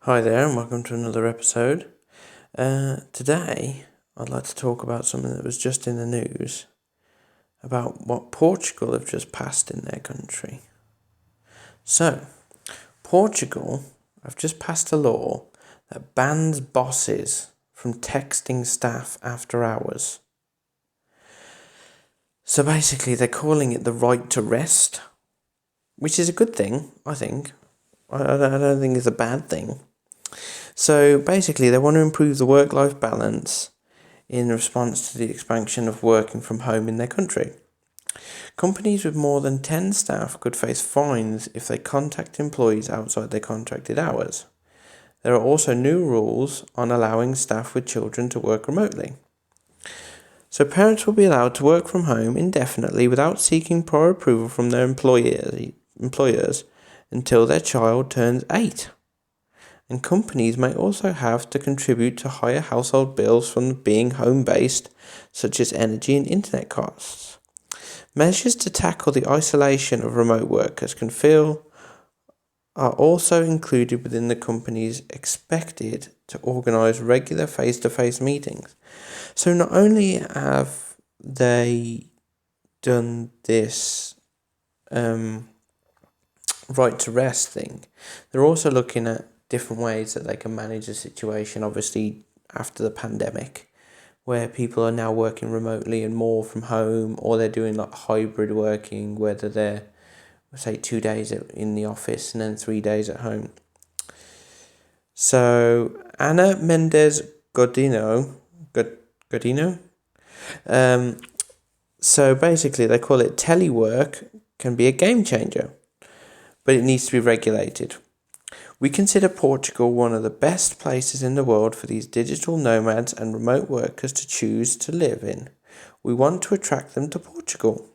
Hi there, and welcome to another episode. Today, I'd like to talk about something that was just in the news about what Portugal have just passed in their country. So, Portugal have just passed a law that bans bosses from texting staff after hours. So basically, they're calling it the right to rest, which is a good thing, I think. I don't think it's a bad thing. So basically, they want to improve the work-life balance in response to the expansion of working from home in their country. Companies with more than 10 staff could face fines if they contact employees outside their contracted hours. There are also new rules on allowing staff with children to work remotely. So parents will be allowed to work from home indefinitely without seeking prior approval from their employers until their child turns 8. And companies may also have to contribute to higher household bills from being home-based, such as energy and internet costs. Measures to tackle the isolation of remote workers are also included within the companies expected to organise regular face-to-face meetings. So not only have they done this right to rest thing, they're also looking at different ways that they can manage the situation, obviously after the pandemic, where people are now working remotely and more from home, or they're doing like hybrid working, whether they're, say, 2 days in the office and then 3 days at home. So Ana Mendes Godinho, so basically they call it telework can be a game changer, but it needs to be regulated. We consider Portugal one of the best places in the world for these digital nomads and remote workers to choose to live in. We want to attract them to Portugal.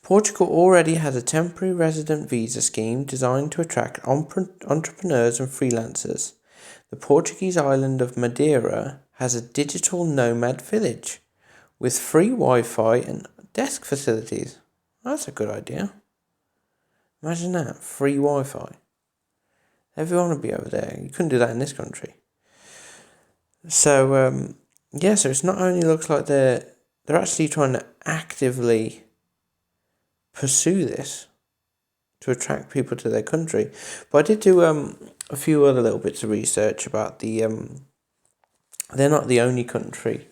Portugal already has a temporary resident visa scheme designed to attract entrepreneurs and freelancers. The Portuguese island of Madeira has a digital nomad village with free Wi-Fi and desk facilities. That's a good idea. Imagine that, free Wi-Fi. Everyone would be over there. You couldn't do that in this country. So, so it's not only looks like they're actually trying to actively pursue this to attract people to their country. But I did do a few other little bits of research about they're not the only country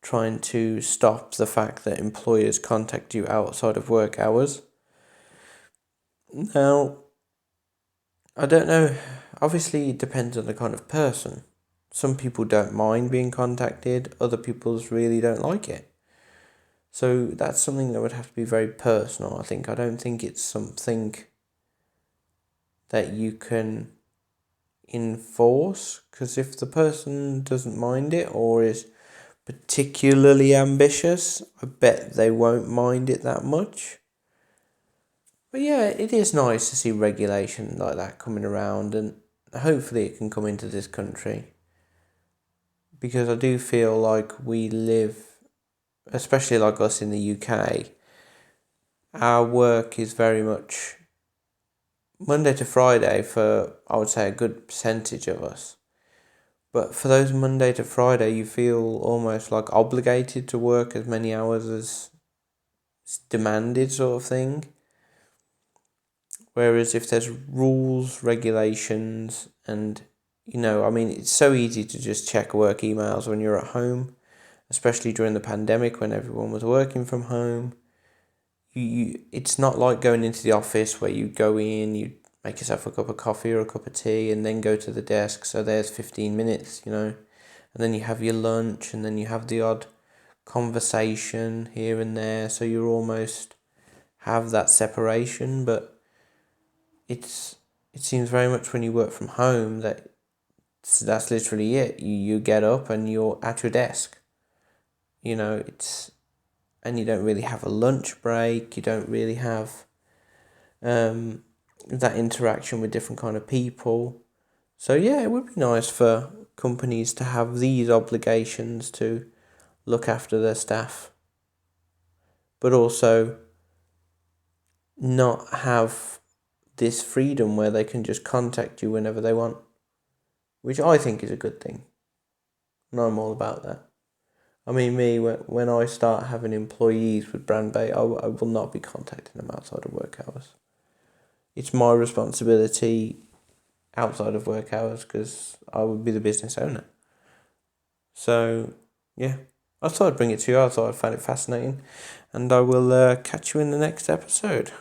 trying to stop the fact that employers contact you outside of work hours. Now, I don't know. Obviously, it depends on the kind of person. Some people don't mind being contacted. Other people really don't like it. So that's something that would have to be very personal, I think. I don't think it's something that you can enforce. Because if the person doesn't mind it or is particularly ambitious, I bet they won't mind it that much. But yeah, it is nice to see regulation like that coming around, and hopefully it can come into this country. Because I do feel like we live, especially like us in the UK, our work is very much Monday to Friday for, I would say, a good percentage of us. But for those Monday to Friday, you feel almost like obligated to work as many hours as demanded, sort of thing. Whereas if there's rules, regulations, and, it's so easy to just check work emails when you're at home, especially during the pandemic when everyone was working from home. It's not like going into the office where you go in, you make yourself a cup of coffee or a cup of tea and then go to the desk. So there's 15 minutes, and then you have your lunch and then you have the odd conversation here and there. So you almost have that separation, but it seems very much when you work from home that that's literally it. You get up and you're at your desk. And you don't really have a lunch break. You don't really have that interaction with different kind of people. So yeah, it would be nice for companies to have these obligations to look after their staff, but also not have this freedom where they can just contact you whenever they want, which I think is a good thing. And I'm all about that. I mean, when I start having employees with brand bait, I will not be contacting them outside of work hours. It's my responsibility outside of work hours because I would be the business owner. So, yeah, I thought I'd bring it to you. I thought I'd find it fascinating. And I will catch you in the next episode.